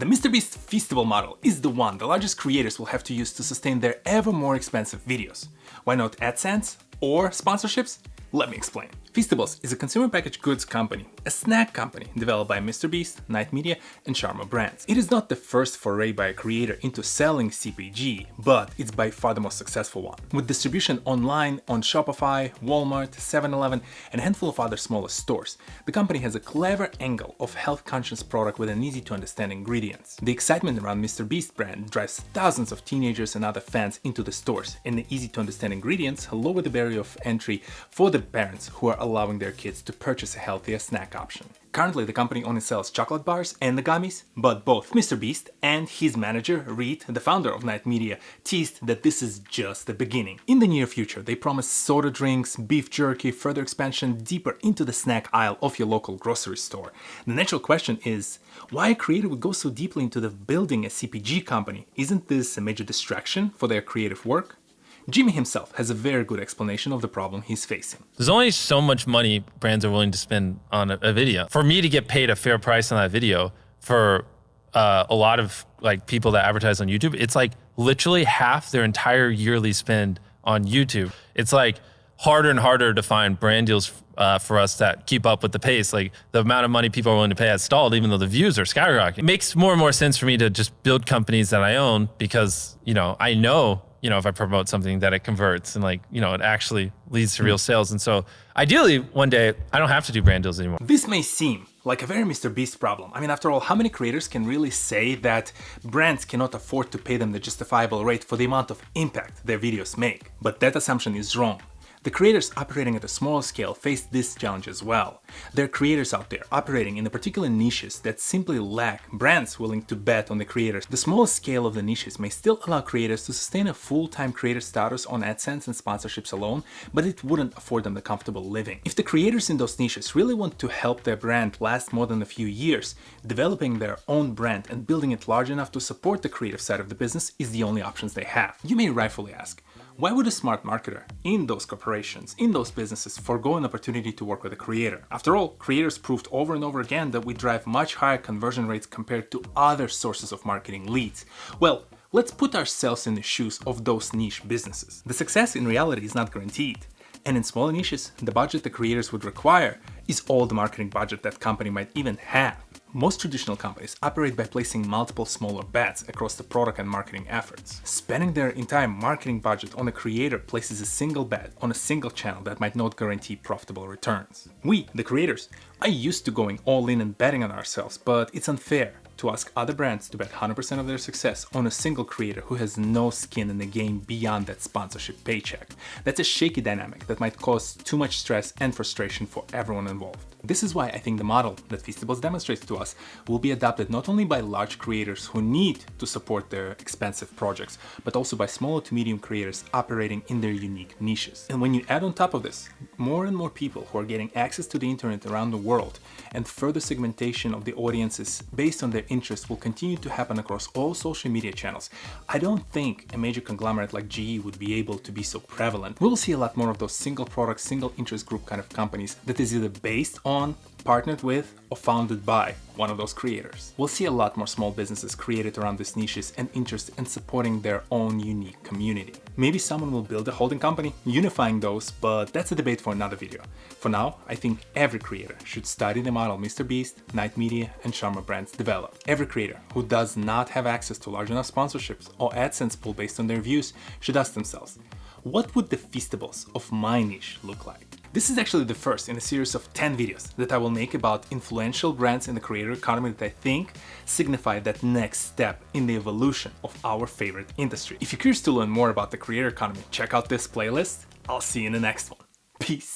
The MrBeast Feastable model is the one the largest creators will have to use to sustain their ever more expensive videos. Why not AdSense or sponsorships? Let me explain. Feastables is a consumer packaged goods company, a snack company developed by MrBeast, Night Media, and Sharma Brands. It is not the first foray by a creator into selling CPG, but it's by far the most successful one. With distribution online on Shopify, Walmart, 7-Eleven, and a handful of other smaller stores, the company has a clever angle of health-conscious product with an easy-to-understand ingredients. The excitement around MrBeast brand drives thousands of teenagers and other fans into the stores, and the easy-to-understand ingredients lower the barrier of entry for the parents who are allowing their kids to purchase a healthier snack option. Currently, the company only sells chocolate bars and the gummies, but both MrBeast and his manager, Reed, the founder of Night Media, teased that this is just the beginning. In the near future, they promise soda drinks, beef jerky, further expansion deeper into the snack aisle of your local grocery store. The natural question is, why a creator would go so deeply into building a CPG company? Isn't this a major distraction for their creative work? Jimmy himself has a very good explanation of the problem he's facing. There's only so much money brands are willing to spend on a video. For me to get paid a fair price on that video, for a lot of people that advertise on YouTube, it's literally half their entire yearly spend on YouTube. It's harder and harder to find brand deals for us that keep up with the pace. The amount of money people are willing to pay has stalled, even though the views are skyrocketing. It makes more and more sense for me to just build companies that I own because, I know if I promote something that it converts and it actually leads to real sales. And so ideally one day I don't have to do brand deals anymore. This may seem like a very MrBeast problem. I mean, after all, how many creators can really say that brands cannot afford to pay them the justifiable rate for the amount of impact their videos make? But that assumption is wrong. The creators operating at a small scale face this challenge as well. There are creators out there operating in the particular niches that simply lack brands willing to bet on the creators. The smallest scale of the niches may still allow creators to sustain a full-time creator status on AdSense and sponsorships alone, but it wouldn't afford them the comfortable living. If the creators in those niches really want to help their brand last more than a few years, developing their own brand and building it large enough to support the creative side of the business is the only options they have. You may rightfully ask, why would a smart marketer in those corporations, in those businesses, forego an opportunity to work with a creator? After all, creators proved over and over again that we drive much higher conversion rates compared to other sources of marketing leads. Well, let's put ourselves in the shoes of those niche businesses. The success in reality is not guaranteed. And in smaller niches, the budget the creators would require is all the marketing budget that company might even have. Most traditional companies operate by placing multiple smaller bets across the product and marketing efforts. Spending their entire marketing budget on a creator places a single bet on a single channel that might not guarantee profitable returns. We, the creators, are used to going all in and betting on ourselves, but it's unfair to ask other brands to bet 100% of their success on a single creator who has no skin in the game beyond that sponsorship paycheck. That's a shaky dynamic that might cause too much stress and frustration for everyone involved. This is why I think the model that Feastables demonstrates to us will be adopted not only by large creators who need to support their expensive projects, but also by smaller to medium creators operating in their unique niches. And when you add on top of this, more and more people who are getting access to the internet around the world, and further segmentation of the audiences based on their interests will continue to happen across all social media channels, I don't think a major conglomerate like GE would be able to be so prevalent. We'll see a lot more of those single product, single interest group kind of companies that is either based on, partnered with, or founded by one of those creators. We'll see a lot more small businesses created around these niches and interests and supporting their own unique community. Maybe someone will build a holding company, unifying those, but that's a debate for another video. For now, I think every creator should study the model MrBeast, Night Media, and Sharma Brands developed. Every creator who does not have access to large enough sponsorships or AdSense pool based on their views should ask themselves, what would the Feastables of my niche look like? This is actually the first in a series of 10 videos that I will make about influential brands in the creator economy that I think signify that next step in the evolution of our favorite industry. If you're curious to learn more about the creator economy, check out this playlist. I'll see you in the next one. Peace.